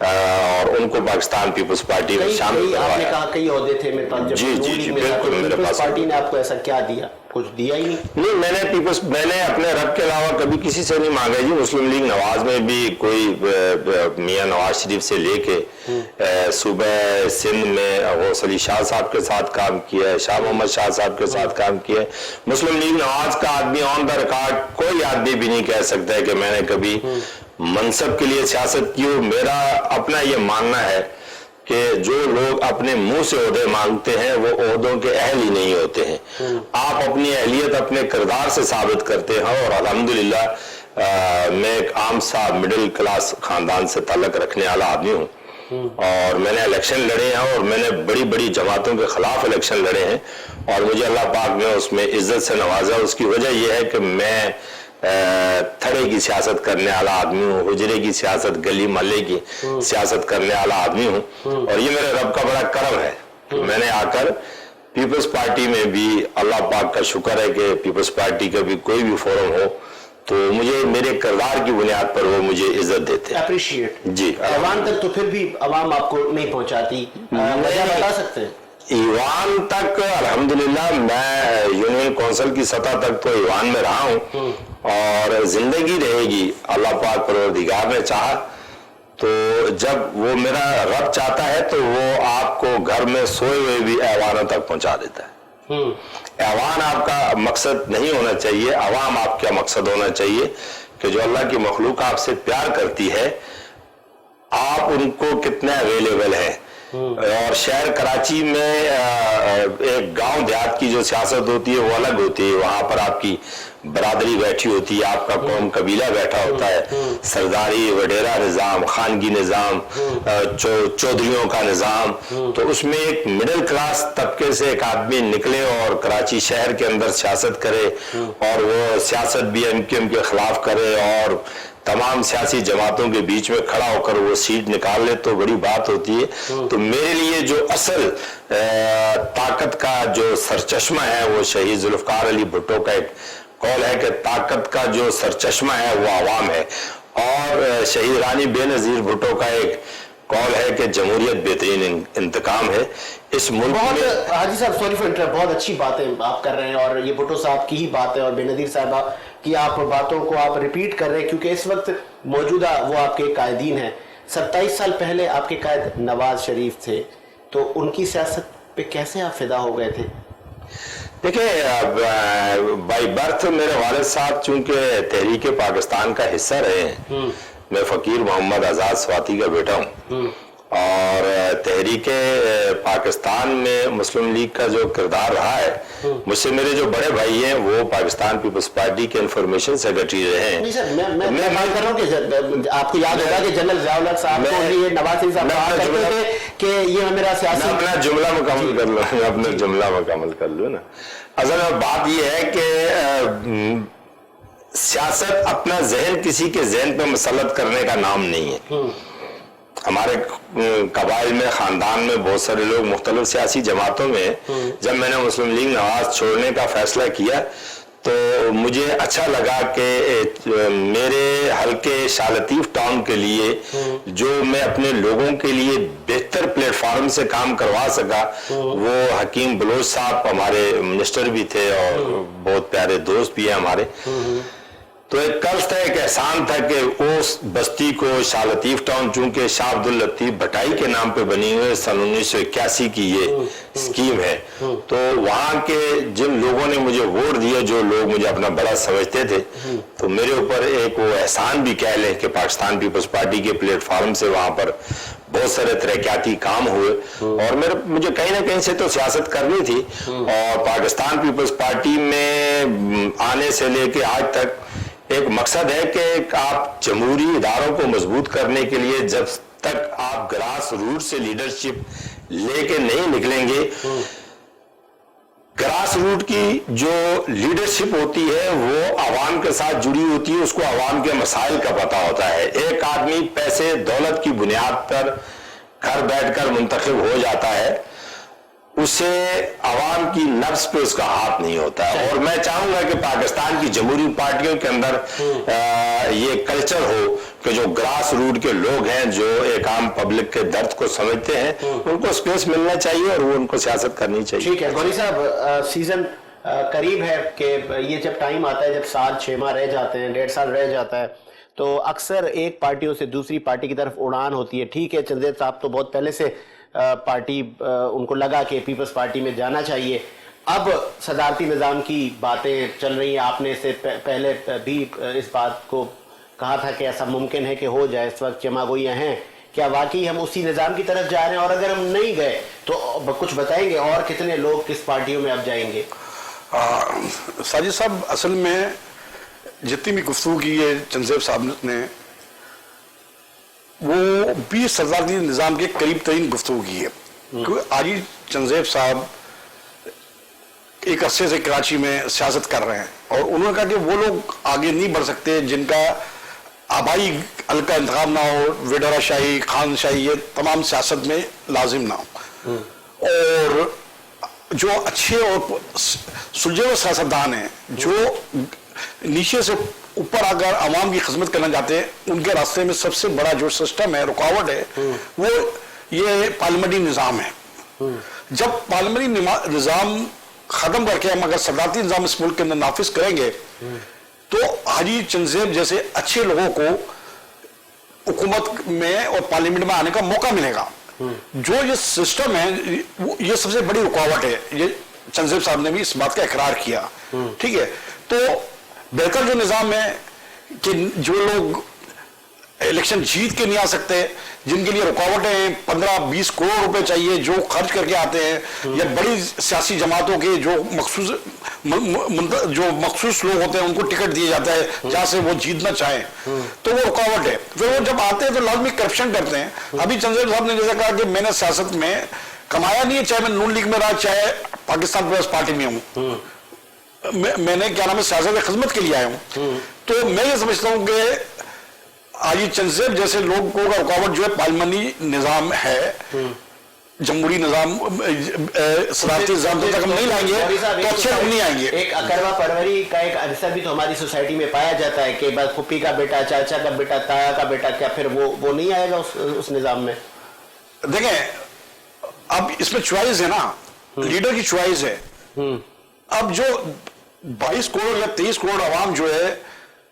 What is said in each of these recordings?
اور ان کو پاکستان پیپلز پارٹی میں شامل آپ نے کروایا. کہا کئی عہدے تھے میرے پاس. جی بالکل میرے پاس. پارٹی نے آپ کو ایسا کیا دیا؟ کچھ دیا ہی نہیں. میں نے اپنے رب کے علاوہ کبھی کسی سے نہیں مانگا جی. مسلم لیگ نواز میں بھی کوئی میاں نواز شریف سے لے کے صوبہ سندھ میں غوث علی شاہ صاحب کے ساتھ کام کیا ہے, شاہ محمد شاہ صاحب کے ساتھ کام کیا ہے. مسلم لیگ نواز کا آدمی آن دا ریکارڈ کوئی آدمی بھی نہیں کہہ سکتا ہے کہ میں نے کبھی منصب کے لیے سیاست کی ہو. میرا اپنا یہ ماننا ہے کہ جو لوگ اپنے منہ سے عہدے مانگتے ہیں وہ عہدوں کے اہل ہی نہیں ہوتے ہیں. آپ اپنی اہلیت اپنے کردار سے ثابت کرتے ہیں, اور الحمدللہ میں ایک عام سا مڈل کلاس خاندان سے تعلق رکھنے والا آدمی ہوں, اور میں نے الیکشن لڑے ہیں اور میں نے بڑی بڑی جماعتوں کے خلاف الیکشن لڑے ہیں, اور مجھے اللہ پاک نے اس میں عزت سے نوازا. اس کی وجہ یہ ہے کہ میں تھڑے کی سیاست کرنے والا آدمی ہوں, حجرے کی سیاست, گلی محلے کی سیاست کرنے والا آدمی ہوں, اور یہ میرے رب کا بڑا کرم ہے کہ میں نے آ کر پیپلز پارٹی میں بھی, اللہ پاک کا شکر ہے کہ پیپلز پارٹی کا بھی کوئی بھی فورم ہو تو مجھے میرے کردار کی بنیاد پر وہ مجھے عزت دیتے ہیں. اپریشیٹ. جی ایوان تک تو پھر بھی عوام آپ کو نہیں پہنچاتی, وجہ بتا سکتے ہیں؟ ایوان تک الحمدللہ میں یونین کونسل کی سطح تک تو ایوان میں رہا ہوں, اور زندگی رہے گی. اللہ پاک پروردگار نے چاہا تو جب وہ میرا رب چاہتا ہے تو وہ آپ کو گھر میں سوئے ہوئے بھی ایوانوں تک پہنچا دیتا ہے. ایوان آپ کا مقصد نہیں ہونا چاہیے, عوام آپ کا مقصد ہونا چاہیے کہ جو اللہ کی مخلوق آپ سے پیار کرتی ہے آپ ان کو کتنے اویلیبل ہیں. اور شہر کراچی میں ایک گاؤں دیہات کی جو سیاست ہوتی ہے وہ الگ ہوتی ہے. وہاں پر آپ کی برادری بیٹھی ہوتی ہے, آپ کا قوم قبیلہ بیٹھا ہوتا ہے, سرداری وڈیرا نظام, خانگی نظام, چودھریوں کا نظام. تو اس میں ایک مڈل کلاس طبقے سے ایک آدمی نکلے اور کراچی شہر کے اندر سیاست کرے, اور وہ سیاست بھی ایم کیو ایم کے خلاف کرے اور تمام سیاسی جماعتوں کے بیچ میں کھڑا ہو کر وہ سیٹ نکال لے تو بڑی بات ہوتی ہے. تو میرے لیے جو اصل طاقت کا جو سرچشمہ ہے وہ شہید ذوالفقار علی بھٹو کا ایک قول ہے کہ طاقت کا جو سرچشمہ ہے وہ عوام ہے, اور شہید رانی بے نظیر بھٹو کا ایک قول ہے کہ جمہوریت بہترین انتقام ہے. اس ملک بہت میں حاجی صاحب سوری فار انٹرپٹ, بہت اچھی باتیں آپ کر رہے ہیں, اور یہ بھٹو صاحب کی ہی بات ہے اور بے نظیر صاحبہ کی آپ باتوں کو آپ ریپیٹ کر رہے ہیں, کیونکہ اس وقت موجودہ وہ آپ کے قائدین ہیں. 27 سال پہلے آپ کے قائد نواز شریف تھے, تو ان کی سیاست پہ کیسے آپ فدا ہو گئے تھے؟ دیکھیں, بائی برتھ میرے والد صاحب چونکہ تحریک پاکستان کا حصہ رہے ہیں, میں فقیر محمد آزاد سواتی کا بیٹا ہوں, اور تحریک پاکستان میں مسلم لیگ کا جو کردار رہا ہے, مجھ سے میرے جو بڑے بھائی ہیں وہ پاکستان پیپلز پارٹی کے انفارمیشن سیکرٹری رہے ہیں. نہیں سر, میں بات کر رہا ہوں کہ آپ کو یاد ہوگا کہ جنرل ضیاء الحق صاحب کو یہ نواز شریف صاحب کہا کرتے تھے کہ یہ میرا سیاسی. اپنا جملہ مکمل کر لوں, اپنا جملہ مکمل کر لوں نا. اصل بات یہ ہے کہ سیاست اپنا ذہن کسی کے ذہن پہ مسلط کرنے کا نام نہیں ہے. ہمارے قبائل میں, خاندان میں بہت سارے لوگ مختلف سیاسی جماعتوں میں, جب میں نے مسلم لیگ نواز چھوڑنے کا فیصلہ کیا تو مجھے اچھا لگا کہ میرے حلقے شاہ لطیف ٹاؤن کے لیے جو میں اپنے لوگوں کے لیے بہتر پلیٹ فارم سے کام کروا سکا, وہ حکیم بلوچ صاحب ہمارے منسٹر بھی تھے اور بہت پیارے دوست بھی ہیں ہمارے. تو ایک قرض تھا, ایک احسان تھا کہ اس بستی کو شاہ لطیف ٹاؤن, چونکہ شاہ عبداللطیف بھٹائی کے نام پہ بنی ہوئی سن 1981 کی یہ اسکیم ہے, تو وہاں کے جن لوگوں نے مجھے ووٹ دیا, جو لوگ مجھے اپنا بڑا سمجھتے تھے, تو میرے اوپر ایک وہ احسان بھی کہہ لیں کہ پاکستان پیپلز پارٹی کے پلیٹ فارم سے وہاں پر بہت سارے ترقیاتی کام ہوئے, اور مجھے کہیں نہ کہیں سے تو سیاست کرنی تھی. اور پاکستان پیپلز پارٹی میں آنے سے لے کے آج تک ایک مقصد ہے کہ آپ جمہوری اداروں کو مضبوط کرنے کے لیے جب تک آپ گراس روٹ سے لیڈرشپ لے کے نہیں نکلیں گے, گراس روٹ کی جو لیڈرشپ ہوتی ہے وہ عوام کے ساتھ جڑی ہوتی ہے, اس کو عوام کے مسائل کا پتہ ہوتا ہے. ایک آدمی پیسے دولت کی بنیاد پر گھر بیٹھ کر منتخب ہو جاتا ہے, اسے عوام کی نفس پہ اس کا ہاتھ نہیں ہوتا ہے. اور میں چاہوں گا کہ پاکستان کی جمہوری پارٹیوں کے اندر یہ کلچر ہو کہ جو گراس روٹ کے لوگ ہیں، جو ایک عام پبلک کے درد کو سمجھتے ہیں، ان کو اسپیس ملنا چاہیے اور وہ ان کو سیاست کرنی چاہیے. ٹھیک ہے گوری صاحب، سیزن قریب ہے کہ یہ جب ٹائم آتا ہے، جب سال 6 ماہ رہ جاتے ہیں، 1.5 سال رہ جاتا ہے، تو اکثر ایک پارٹیوں سے دوسری پارٹی کی طرف اڑان ہوتی ہے. ٹھیک ہے، چنزیب صاحب تو بہت پہلے سے پارٹی ان کو لگا کہ پیپلز پارٹی میں جانا چاہیے. اب صدارتی نظام کی باتیں چل رہی ہیں، آپ نے اس سے پہلے بھی اس بات کو کہا تھا کہ ایسا ممکن ہے کہ ہو جائے. اس وقت جمع گوئیاں ہیں، کیا واقعی ہم اسی نظام کی طرف جا رہے ہیں؟ اور اگر ہم نہیں گئے تو کچھ بتائیں گے اور کتنے لوگ کس پارٹیوں میں اب جائیں گے؟ ساجد صاحب، اصل میں جتنی بھی گفتگو کی ہے چنزیب صاحب نے، وہ بھی صدارتی نظام کے قریب ترین گفتگو کی ہے. کیونکہ آج ہی چنزیب صاحب ایک عرصے سے کراچی میں سیاست کر رہے ہیں، اور انہوں نے کہا کہ وہ لوگ آگے نہیں بڑھ سکتے جن کا آبائی حلقہ انتخاب نہ ہو، وڈیرا شاہی، خان شاہی، یہ تمام سیاست میں لازم نہ ہو. اور جو اچھے اور سلجھے ہوئے سیاستدان ہیں، جو نیچے سے اوپر آ کر عوام کی خدمت کرنا چاہتے ہیں، ان کے راستے میں سب سے بڑا جو سسٹم ہے، رکاوٹ ہے، وہ یہ پارلیمنٹری نظام ہے. جب پارلیمنٹری نظام ختم کر کے ہم اگر صدارتی نظام اس ملک کے اندر نافذ کریں گے تو حاجی چنزیب جیسے اچھے لوگوں کو حکومت میں اور پارلیمنٹ میں آنے کا موقع ملے گا. جو یہ سسٹم ہے، یہ سب سے بڑی رکاوٹ ہے. یہ چنزیب صاحب نے بھی اس بات کا اقرار کیا. ٹھیک ہے، تو بہتر جو نظام ہے کہ جو لوگ الیکشن جیت کے نہیں آ سکتے، جن کے لیے رکاوٹیں ہیں، 15-20 کروڑ روپے چاہیے جو خرچ کر کے آتے ہیں، یا بڑی سیاسی جماعتوں کے جو مخصوص لوگ ہوتے ہیں ان کو ٹکٹ دیا جاتا ہے جہاں سے وہ جیتنا چاہیں، تو وہ رکاوٹ ہے. پھر وہ جب آتے ہیں تو لازمی کرپشن کرتے ہیں. ابھی چنزیب صاحب نے جیسا کہا کہ میں نے سیاست میں کمایا نہیں ہے، چاہے میں نون لیگ میں رہا، چاہے پاکستان پیپلز پارٹی میں ہوں، میں نے کیا نام ہے سیاست خدمت کے لیے آیا ہوں. تو میں یہ سمجھتا ہوں کہ آج چنزیب جیسے لوگوں کا رکاوٹ جو ہے پارلیمنٹری نظام ہے، جمہوری نظام، صدارتی نظام تک ہم نہیں لائیں گے تو اچھے لوگ نہیں آئیں گے. ایک اکروا پروری کا ایک عنصر بھی تو ہماری سوسائٹی میں پایا جاتا ہے کہ بس پھپھی کا بیٹا، چاچا کا بیٹا، تایا کا بیٹا، کیا پھر وہ نہیں آئے گا اس نظام میں؟ دیکھیں، اب اس میں چوائس ہے نا، لیڈر کی چوائس ہے. اب جو 22 کروڑ یا 23 کروڑ عوام جو ہے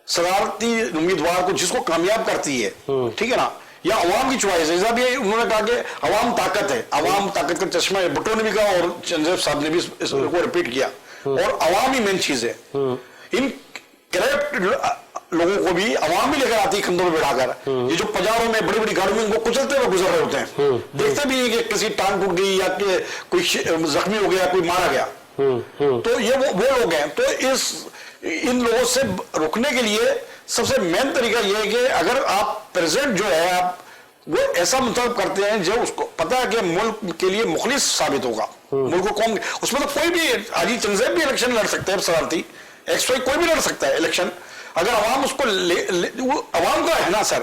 صدارتی امیدوار کو جس کو کامیاب کرتی ہے، ٹھیک ہے نا، یا عوام کی چوائس ہے. انہوں نے کہا کہ عوام طاقت ہے، عوام طاقت کا چشمہ ہے. بھٹو نے بھی کہا اور چنزیب صاحب نے بھی اس کو ریپیٹ کیا. اور عوام ہی مین چیز ہے. ان کریکٹ لوگوں کو بھی عوام بھی لے کر آتی ہے کندھوں میں بڑھا کر. یہ جو پجاروں میں بڑی بڑی گاڑیوں میں ان کو کچلتے ہوئے گزر رہے ہوتے ہیں، دیکھتے بھی ہیں کہ کسی ٹانگ ٹوٹ گئی یا کہ کوئی زخمی ہو گیا، کوئی مارا گیا. تو یہ وہ لوگ ہیں. تو ان لوگوں سے رکنے کے لیے سب سے مین طریقہ یہ ہے کہ اگر آپ پریزیڈنٹ جو ہے آپ وہ ایسا منتخب کرتے ہیں جو اس کو پتا ہے کہ ملک کے لیے مخلص ثابت ہوگا، ملک کو قوم، اس میں تو کوئی بھی حاجی چنزیب بھی الیکشن لڑ سکتے ہیں، صدارتی ایکسٹرا کوئی بھی لڑ سکتا ہے الیکشن. اگر عوام اس کو عوام کا ہے نا سر،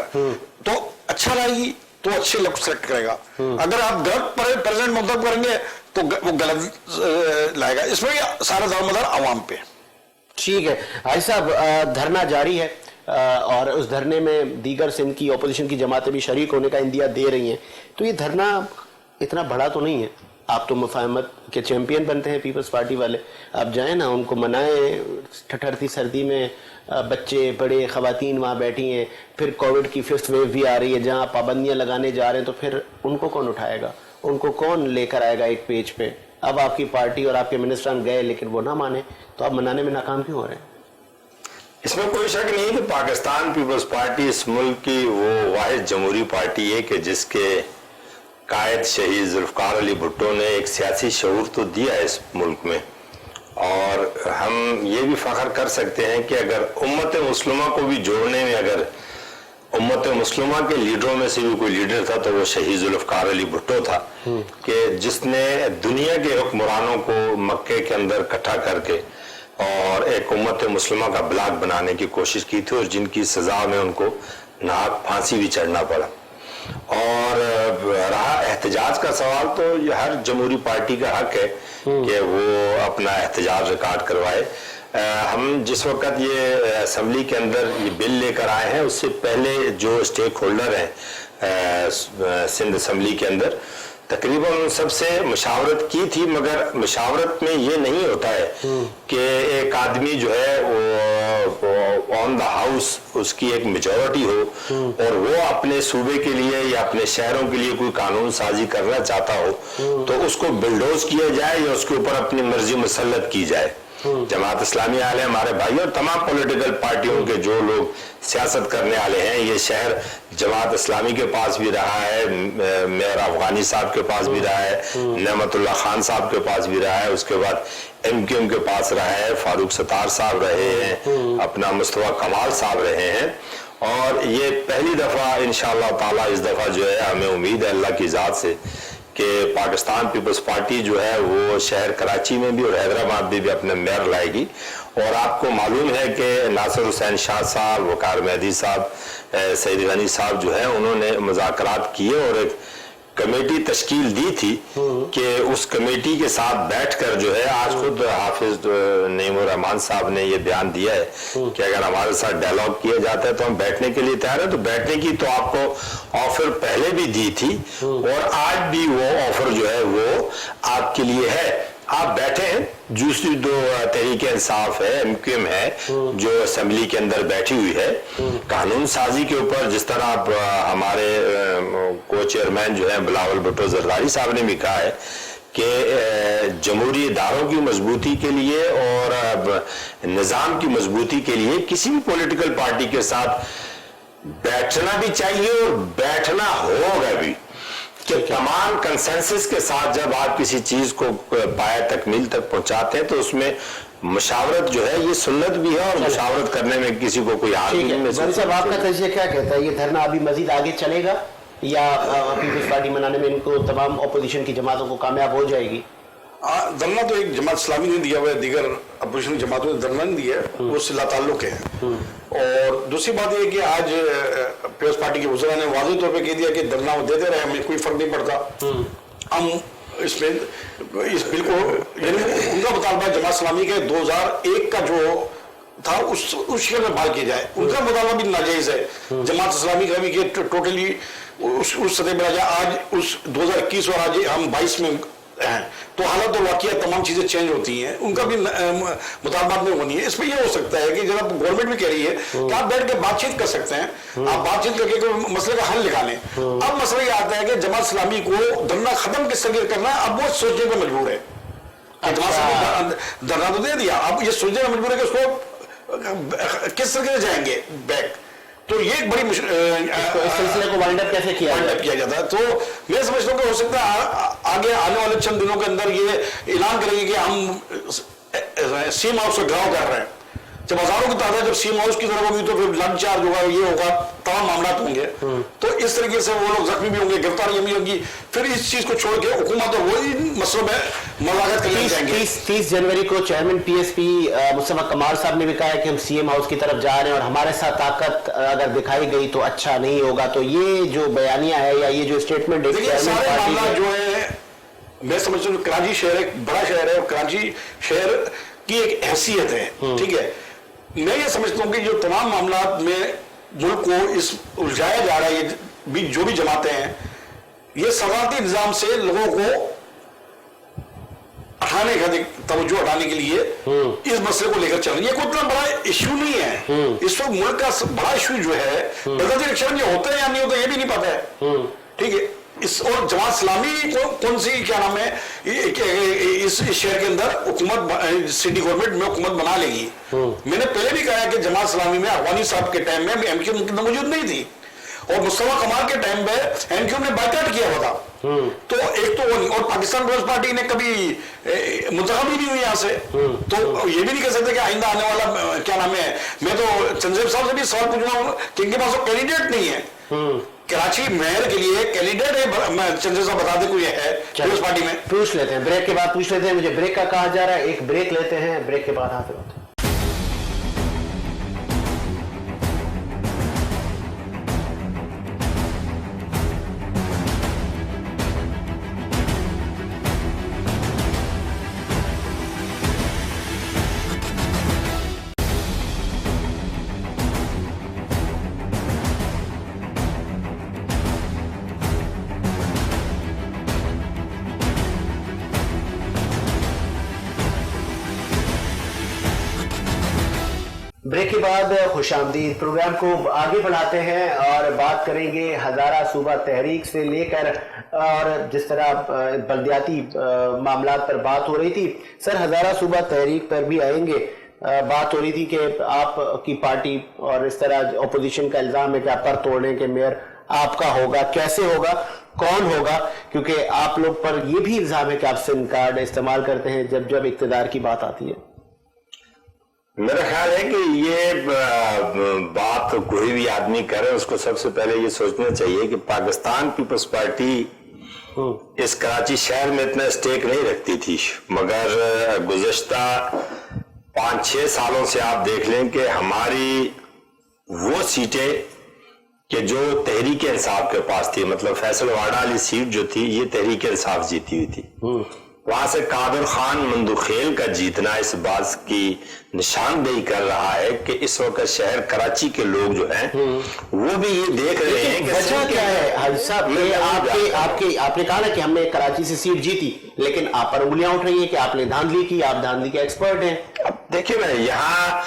تو اچھا لائے گی تو اچھے لوگ سلیکٹ کرے گا. اگر آپ غلط پریزیڈنٹ منتخب کریں گے تو وہ غلط لائے گا. اس میں سارا دار مدار عوام پہ. ٹھیک ہے حاجی صاحب، دھرنا جاری ہے اور اس دھرنے میں دیگر سندھ کی اپوزیشن کی جماعتیں بھی شریک ہونے کا عندیہ دے رہی ہیں. تو یہ دھرنا اتنا بڑا تو نہیں ہے؟ آپ تو مفاہمت کے چیمپئن بنتے ہیں پیپلز پارٹی والے، آپ جائیں نا، ان کو منائیں. ٹھٹھرتی سردی میں بچے بڑے خواتین وہاں بیٹھی ہیں، پھر کووڈ کی 5th ویو بھی آ رہی ہے جہاں پابندیاں لگانے جا رہے ہیں، تو پھر ان کو کون اٹھائے گا؟ ان کو کون لے کر آئے گا ایک پیج پہ؟ اب آپ کی پارٹی اور آپ کے منسٹران گئے لیکن وہ نہ مانے، تو آپ منانے میں ناکام کیوں ہو رہے ہیں؟ اس میں کوئی شک نہیں کہ پاکستان پیپلز پارٹی اس ملک کی وہ واحد جمہوری پارٹی ہے کہ جس کے قائد شہید ذوالفقار علی بھٹو نے ایک سیاسی شعور تو دیا ہے اس ملک میں. اور ہم یہ بھی فخر کر سکتے ہیں کہ اگر امت مسلمہ کو بھی جوڑنے میں اگر امت مسلمہ کے لیڈروں میں سے بھی کوئی لیڈر تھا تو وہ شہید ذوالفقار علی بھٹو تھا، کہ جس نے دنیا کے حکمرانوں کو مکے کے اندر اکٹھا کر کے اور ایک امت مسلمہ کا بلاک بنانے کی کوشش کی تھی، اور جن کی سزا میں ان کو ناحق پھانسی بھی چڑھنا پڑا. اور رہا احتجاج کا سوال تو یہ ہر جمہوری پارٹی کا حق ہے کہ وہ اپنا احتجاج ریکارڈ کروائے. ہم جس وقت یہ اسمبلی کے اندر یہ بل لے کر آئے ہیں اس سے پہلے جو اسٹیک ہولڈر ہیں سندھ اسمبلی کے اندر تقریباً سب سے مشاورت کی تھی, مگر مشاورت میں یہ نہیں ہوتا ہے کہ ایک آدمی جو ہے وہ آن دا ہاؤس اس کی ایک میجورٹی ہو اور وہ اپنے صوبے کے لیے یا اپنے شہروں کے لیے کوئی قانون سازی کرنا چاہتا ہو تو اس کو بلڈوز کیا جائے یا اس کے اوپر اپنی مرضی مسلط کی جائے. جماعت اسلامی والے ہمارے بھائی اور تمام پولیٹیکل پارٹیوں کے جو لوگ سیاست کرنے والے ہیں, یہ شہر جماعت اسلامی کے پاس بھی رہا ہے, میئر افغانی صاحب کے پاس بھی رہا ہے, نعمت اللہ خان صاحب کے پاس بھی رہا ہے, اس کے بعد ایم کیو ایم کے پاس رہا ہے, فاروق ستار صاحب رہے ہیں, اپنا مصطفیٰ کمال صاحب رہے ہیں. اور یہ پہلی دفعہ انشاءاللہ تعالیٰ اس دفعہ جو ہے ہمیں امید ہے اللہ کی ذات سے کہ پاکستان پیپلز پارٹی جو ہے وہ شہر کراچی میں بھی اور حیدرآباد میں بھی اپنے میئر لائے گی. اور آپ کو معلوم ہے کہ ناصر حسین شاہ صاحب, وقار مہدی صاحب, سعید غنی صاحب جو ہیں انہوں نے مذاکرات کیے اور ایک کمیٹی تشکیل دی تھی کہ اس کمیٹی کے ساتھ بیٹھ کر جو ہے آج خود حافظ نعیم الرحمان صاحب نے یہ بیان دیا ہے کہ اگر ہمارے ساتھ ڈائلاگ کیا جاتا ہے تو ہم بیٹھنے کے لیے تیار ہیں. تو بیٹھنے کی تو آپ کو آفر پہلے بھی دی تھی اور آج بھی وہ آفر جو ہے وہ آپ کے لیے ہے. آپ بیٹھے ہیں. دوسری دو تحریک انصاف ہے, ایم کیو ایم ہے جو اسمبلی کے اندر بیٹھی ہوئی ہے. قانون سازی کے اوپر جس طرح آپ ہمارے کو چیئرمین جو ہیں بلاول بھٹو زرداری صاحب نے بھی کہا ہے کہ جمہوری اداروں کی مضبوطی کے لیے اور نظام کی مضبوطی کے لیے کسی بھی پولیٹیکل پارٹی کے ساتھ بیٹھنا بھی چاہیے اور بیٹھنا ہوگا بھی, کہ تمام کنسنسس کے ساتھ جب آپ کسی چیز کو پایہ تکمیل تک پہنچاتے ہیں تو اس میں مشاورت جو ہے یہ سنت بھی ہے اور مشاورت کرنے میں کسی کو کوئی حال نہیں. صاحب آپ کا تجزیہ کیا کہتا ہے, یہ دھرنا ابھی مزید آگے چلے گا یا پیپلز پارٹی منانے میں ان کو تمام اپوزیشن کی جماعتوں کو کامیاب ہو جائے گی؟ دھرنا تو ایک جماعت اسلامی نے دیا ہوا ہے, دیگر اپوزیشن جماعتوں نے دھرنا نہیں دیا ہے, وہ اس سے لا تعلق ہے. اور دوسری بات یہ ہے کہ آج پیپلز پارٹی کے وزراء نے واضح طور پہ کہہ دیا کہ دھرنا وہ دیتے رہے, ہمیں کوئی فرق نہیں پڑتا. ہم اس میں اس بل کو یعنی ان کا مطالبہ جماعت اسلامی کے 2001 کا جو تھا اس شکل میں بحال کیا جائے. ان کا مطالبہ بھی ناجائز ہے. جماعت اسلامی کا بھی کہ ٹوٹلی اس سطح پہ آ جائے. آج اس 2021 اور آج ہم 22 میں ہیں تو حالات اور واقعات تمام چیزیں چینج ہوتی ہیں, ان کا بھی مطالبات میں ہونی ہے. اس میں یہ ہو سکتا ہے کہ جب گورنمنٹ بھی کہہ رہی ہے کہ آپ بیٹھ کے بات چیت کر سکتے ہیں, آپ بات چیت کر کے کوئی مسئلے کا حل نکالیں. اب مسئلہ یہ آتا ہے کہ جماعت اسلامی کو دھرنا ختم کس طرح کرنا ہے, اب وہ سوچنے پہ مجبور ہے. دھرنا تو دے دیا, اب یہ سوچنے پہ مجبور ہے کہ اس کو کس طرح سے جائیں گے بیک. تو یہ ایک بڑی اس سلسلے کو وائنڈ اپ کیسے کیا جاتا ہے. تو میں سمجھتا ہوں کہ ہو سکتا ہے آگے آنے والے چند دنوں کے اندر یہ اعلان کریں گے کہ ہم سیم ہاؤس کا گھراؤ کر رہے ہیں. جب ہزاروں کی تعداد جب سیم ہاؤس کی طرف ہوگی تو پھر لنچ چارج ہوگا, یہ ہوگا, تمام معاملات ہوں گے. تو اس طریقے سے وہ لوگ زخمی بھی ہوں گے, گرفتاریاں بھی ہوں گی. پھر اس چیز کو چھوڑ کے حکومت اور وہی مسئلوں میں مذاکرات کرنے جائیں گے. 30 جنوری کو چیئرمین پی ایس پی مصطفیٰ کمال صاحب نے بھی کہا ہے کہ ہم سی ایم ہاؤس کی طرف جا رہے ہیں اور ہمارے ساتھ طاقت اگر دکھائی گئی تو اچھا نہیں ہوگا. تو یہ جو بیانیہ ہے یا یہ جو اسٹیٹمنٹ ہے سارے معاملات جو ہے, میں سمجھتا ہوں کراچی شہر ایک بڑا شہر ہے اور کراچی شہر کی ایک حیثیت ہے. ٹھیک ہے, میں یہ سمجھتا ہوں کہ جو تمام معاملات میں ملک کو اس الجھایا جا رہا ہے, یہ جو بھی جماعتیں ہیں, یہ سلطنتی نظام سے لوگوں کو ہٹانے کا توجہ ہٹانے کے لیے اس مسئلے کو لے کر چل رہی ہے. یہ کوئی اتنا بڑا ایشو نہیں ہے. اس وقت ملک کا بڑا ایشو جو ہے بغیر الیکشن یہ ہوتا ہے یا نہیں ہوتا یہ بھی نہیں پتا ہے. ٹھیک ہے, اور جماعت اسلامی کو کون سی کیا نام ہے اس شہر کے اندر حکومت سٹی گورنمنٹ میں حکومت بنا لے گی. میں نے پہلے بھی کہا کہ جماعت اسلامی میں افغانی صاحب کے ٹائم میں ایم کیو ایم موجود نہیں تھی اور مصطفیٰ کمال کے ٹائم پہ ایم کیو ایم نے بائیکاٹ کیا ہوا تھا. تو ایک تو اور پاکستان پیپلز پارٹی نے کبھی منتخب ہی نہیں ہوئی یہاں سے. تو یہ بھی نہیں کہہ سکتے کہ آئندہ آنے والا کیا نام ہے. میں تو چندریب صاحب سے بھی سوال پوچھ رہا ہوں کہ ان کے پاس کینڈیڈیٹ نہیں ہے. کراچی میئر کے لیے کینڈیڈیٹ ہے, میں چندریب صاحب بتا دیں کوئی ہے پیپلز پارٹی میں. پوچھ لیتے ہیں, بریک کے بعد پوچھ لیتے ہیں. مجھے بریک کا کہا جا رہا ہے, ایک بریک لیتے ہیں, بریک کے بعد حاضر ہوتے ہیں. بریک کے بعد خوش آمدید. پروگرام کو آگے بڑھاتے ہیں اور بات کریں گے ہزارہ صوبہ تحریک سے لے کر, اور جس طرح بلدیاتی معاملات پر بات ہو رہی تھی, سر ہزارہ صوبہ تحریک پر بھی آئیں گے. بات ہو رہی تھی کہ آپ کی پارٹی اور اس طرح اپوزیشن کا الزام ہے کہ آپ پر توڑنے کے میئر آپ کا ہوگا, کیسے ہوگا, کون ہوگا, کیونکہ آپ لوگ پر یہ بھی الزام ہے کہ آپ سم کارڈ استعمال کرتے ہیں جب اقتدار کی بات آتی ہے. میرا خیال ہے کہ یہ بات کوئی بھی آدمی کرے اس کو سب سے پہلے یہ سوچنا چاہیے کہ پاکستان پیپلز پارٹی اس کراچی شہر میں اتنا اسٹیک نہیں رکھتی تھی, مگر گزشتہ 5-6 سالوں سے آپ دیکھ لیں کہ ہماری وہ سیٹیں کہ جو تحریک انصاف کے پاس تھی, مطلب فیصل واڈا والی سیٹ جو تھی یہ تحریک انصاف جیتی ہوئی تھی, وہاں سے قادر خان مندوخیل کا جیتنا اس بات کی نشاندہی کر رہا ہے کہ اس وقت شہر کراچی کے لوگ جو ہیں وہ بھی یہ دیکھ رہے ہیں کہ وجہ کیا ہے حاجی صاحب, آپ نے کہا نا کہ ہم نے کراچی سے سیٹ جیتی, لیکن آپ پر انگلیاں اٹھ رہی ہیں کہ آپ نے دھاندلی کی, آپ دھاندلی کے ایکسپرٹ ہیں. اب دیکھیں نا, یہاں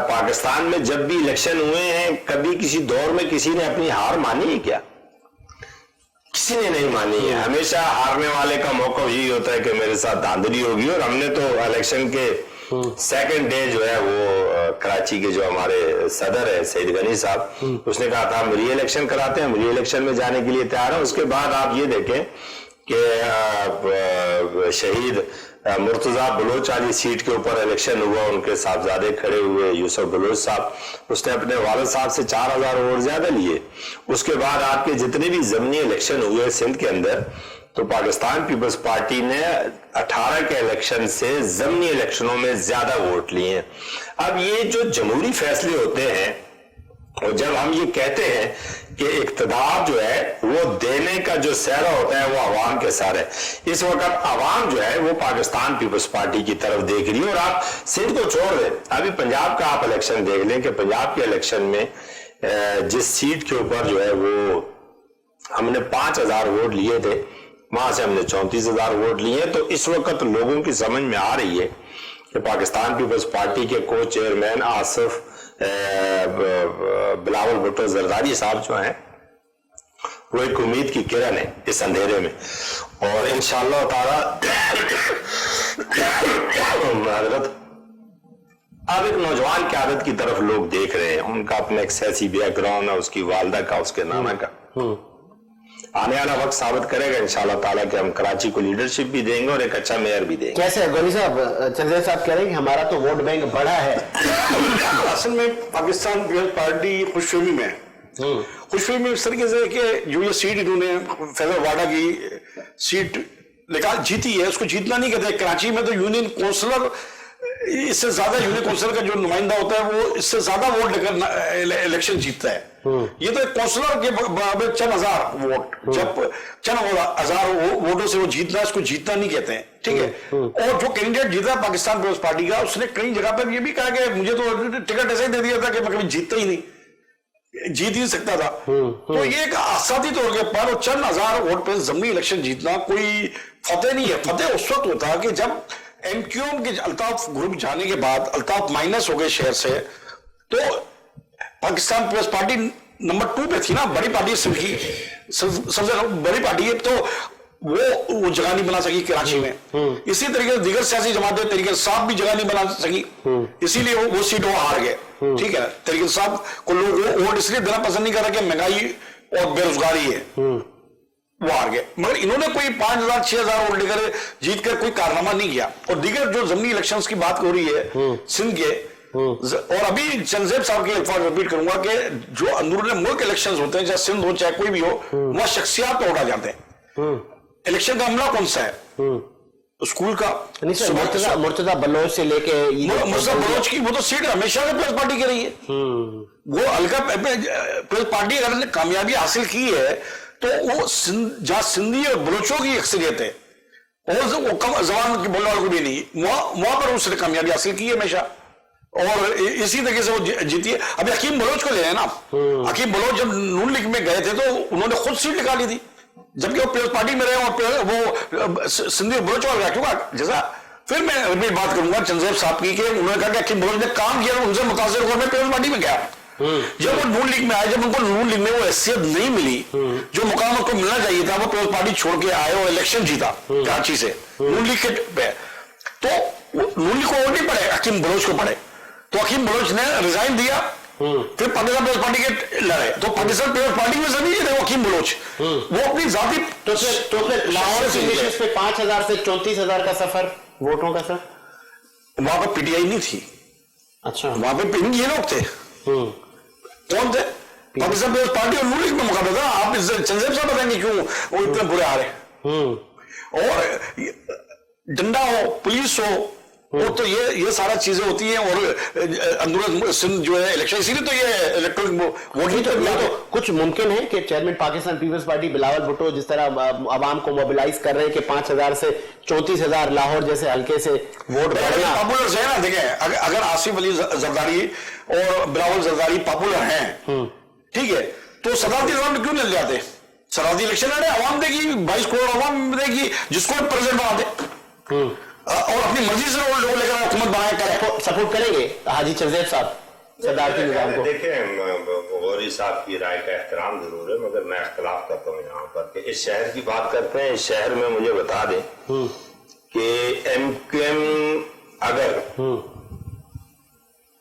پاکستان میں جب بھی الیکشن ہوئے ہیں کبھی کسی دور میں کسی نے اپنی ہار مانی ہے کیا؟ کسی نے نہیں مانی ہے. ہمیشہ ہارنے والے کا موقع یہی ہوتا ہے کہ میرے ساتھ دھاندلی ہوگی, اور ہم نے تو الیکشن کے سیکنڈ ڈے جو ہے وہ کراچی کے جو ہمارے صدر ہے سعید غنی صاحب, اس نے کہا تھا ہم ری الیکشن کراتے ہیں, ہم ری الیکشن میں جانے کے لیے تیار ہیں. اس کے بعد آپ یہ دیکھیں کہ شہید مرتضیٰ بلوچ والی سیٹ کے اوپر الیکشن ہوا, ان کے صاحبزادے کھڑے ہوئے یوسف بلوچ صاحب, اس نے اپنے والد صاحب سے 4000 ووٹ زیادہ لیے. اس کے بعد آپ کے جتنے بھی ضمنی الیکشن ہوئے سندھ کے اندر, تو پاکستان پیپلز پارٹی نے 18 کے الیکشن سے ضمنی الیکشنوں میں زیادہ ووٹ لیے ہیں. اب یہ جو جمہوری فیصلے ہوتے ہیں, اور جب ہم یہ کہتے ہیں کہ اقتدار جو ہے وہ دینے کا جو سہرا ہوتا ہے وہ عوام کے سر ہے, اس وقت عوام جو ہے وہ پاکستان پیپلز پارٹی کی طرف دیکھ رہی ہے. اور آپ سندھ کو چھوڑ دیں, ابھی پنجاب کا آپ الیکشن دیکھ لیں کہ پنجاب کے الیکشن میں جس سیٹ کے اوپر جو ہے وہ ہم نے 5000 ووٹ لیے تھے, وہاں سے ہم نے 34000 ووٹ لیے. تو اس وقت لوگوں کی سمجھ میں آ رہی ہے کہ پاکستان پیپلز پارٹی کے کو چیئرمین آصف بلاول بھٹو زرداری صاحب جو ہیں وہ ایک امید کی کرن ہے اس اندھیرے میں, اور انشاءاللہ تعالی حضرت اب ایک نوجوان قیادت کی طرف لوگ دیکھ رہے ہیں, ان کا اپنا ایک سیاسی بیک گراؤنڈ ہے, اس کی والدہ کا, اس کے نانا کا. آنے والا وقت ثابت کرے گا انشاءاللہ تعالیٰ کہ ہم کراچی کو لیڈرشپ بھی دیں گے اور ایک اچھا میئر بھی دیں گے. کیسے غنی صاحب, چندر صاحب کہہ رہے ہیں کہ ہمارا تو ووٹ بینک بڑا ہے. اصل میں پاکستان پیپلز پارٹی خوش فہمی میں اس طریقے سے کہ جو یہ سیٹ انہوں نے فیصل واڈا کی سیٹ نکال جیتی ہے, اس کو جیتنا نہیں کہتے. کراچی میں تو یونین کونسلر اس سے زیادہ, یونین کونسلر کا جو نمائندہ ہوتا ہے وہ اس سے زیادہ ووٹ لے کر الیکشن جیتتا ہے. یہ تو ایک کونسلر کے برابر چند ہزار ووٹ, جب چند ہزار ووٹوں سے وہ جیتنا, اس کو جیتنا نہیں کہتے ہیں, ٹھیک ہے. اور جو کینڈیڈیٹ جیتا پاکستان پیپلز پارٹی کا, اس نے کئی جگہ پر یہ بھی کہا کہ مجھے تو ٹکٹ ایسے ہی دے دیا تھا کہ میں کبھی جیتتا ہی نہیں, جیت ہی سکتا تھا. تو یہ ایک آساتی طور کے پر چند ہزار ووٹ پہ ضمنی الیکشن جیتنا کوئی فتح نہیں ہے. فتح اس وقت ہوتا ہے کہ جب ایم کیو ایم کے الطاف گروپ جانے کے بعد الطاف مائنس ہو گئے شہر سے, تو پاکستان پیپلز پارٹی نمبر 2 پہ تھی نا, بڑی پارٹی سندھ کی سب سے بڑی پارٹی ہے, تو وہ جگہ نہیں بنا سکی کراچی میں. اسی طریقے سے دیگر سیاسی جماعتیں تحریک انصاف بھی جگہ نہیں بنا سکی, اسی لیے وہ سیٹ وہ ہار گئے. ٹھیک ہے, تحریک انصاف کو لوگ ووٹ اس لیے دینا پسند نہیں کر رہے کہ مہنگائی اور بے روزگاری ہے, وہ ہار گئے. مگر انہوں نے کوئی 5000-6000 ووٹ لے کر جیت کر کوئی کارنامہ نہیں کیا. اور دیگر جو ضمنی الیکشنز کی بات ہو رہی ہے سندھ کے, اور ابھی چنزیب صاحب کے الفاظ ریپیٹ کروں گا کہ جو اندرون ملک الیکشنز ہوتے ہیں, چاہے سندھ ہو چاہے کوئی بھی ہو, وہاں شخصیات توڑا جاتے ہیں. الیکشن کا عملہ کون سا ہے؟ اسکول کا. مرتضیٰ بلوچ سے لے کے مرتضیٰ بلوچ کی وہ تو سیٹ ہمیشہ سے پیپلز پارٹی کی رہی ہے. وہ ہلکا پیپلز پارٹی اگر نے کامیابی حاصل کی ہے تو وہ جہاں سندھی اور بلوچوں کی اکثریت ہے, اور وہ کم زبان کی بولنے والوں کو بھی نہیں, وہاں پر اس نے کامیابی حاصل کی ہے ہمیشہ, اور اسی طریقے سے وہ جیتی ہے. ابھی حکیم بلوچ کو لے رہے ہیں نا, حکیم بلوچ جب نون لیگ میں گئے تھے تو انہوں نے خود سیٹ نکالی تھی, جبکہ وہ پیپلز پارٹی میں رہے, اور وہ سندھی اور بلوچ والے کیوں جیسا پھر میں ریپیٹ بات کروں گا چنزیب صاحب کی کہ انہوں نے کہا کہ حکیم بلوچ نے کام کیا، ان سے متاثر ہو کر میں پیپلز پارٹی میں گیا. جب وہ نون لیگ میں آئے، جب ان کو نون لیگ میں وہ حیثیت نہیں ملی جو مقام کو ملنا چاہیے تھا، وہ پیپلز پارٹی چھوڑ کے آئے اور الیکشن جیتا کراچی سے نون لیگ کے پہ، تو نون لیگ کو ووٹ نہیں پڑے، حکیم بلوچ کو پڑے. تو حکیم بلوچ نے ریزائن دیا، پھر پاکستان پیپلز پارٹی کے لڑے. تو پاکستان پیپلز پارٹی میں سے نہیں تھے حکیم بلوچ، وہ اپنی ذاتی. تو پھر لاہور سے نشست پہ 5,000 سے 34,000 کا سفر ووٹوں کا سر؟ وہاں پہ پی ٹی آئی نہیں تھی. اچھا، وہاں پہ یہ لوگ تھے. کون تھے؟ پاکستان پیپلز پارٹی اور نون لیگ میں مقابلہ تھا. آپ چنزیب صاحب بتائیں گے کیوں وہ اتنے برے آ رہے. اور ڈنڈا ہو، پولیس ہو، وہ تو یہ سارا چیزیں ہوتی ہیں. اور اندرون سندھ جو ہے الیکشن، اسی لیے تو یہ الیکٹرل ووٹنگ تو کچھ ممکن ہے کہ چیئرمین پاکستان پیپلز پارٹی بلاول بھٹو جس طرح عوام کو موبلائز کر رہے ہیں کہ 5,000 سے 34,000 لاہور جیسے حلقے سے ووٹ ڈالنا پاپولر ہے نا. دیکھیں اگر آصف علی زرداری اور بلاول زرداری پاپولر ہیں، ٹھیک ہے، تو صدارتی نظام میں کیوں نہیں جاتے؟ صدارتی الیکشن لڑے، عوام دے گی، 22 کروڑ عوام دے گی، جس کو پریزیڈنٹ بنا دے اور اپنی مرضی سے وہ لوگ لے کر حکومت بنائے. کرے سپورٹ کریں گے حاجی چنزیب صاحب صدارتی نظام کو؟ دیکھیں غوری صاحب کی رائے کا احترام ضرور ہے، مگر میں اختلاف کرتا ہوں یہاں پر کہ اس شہر کی بات کرتے ہیں. اس شہر میں مجھے بتا دیں کہ ایم کیو ایم، اگر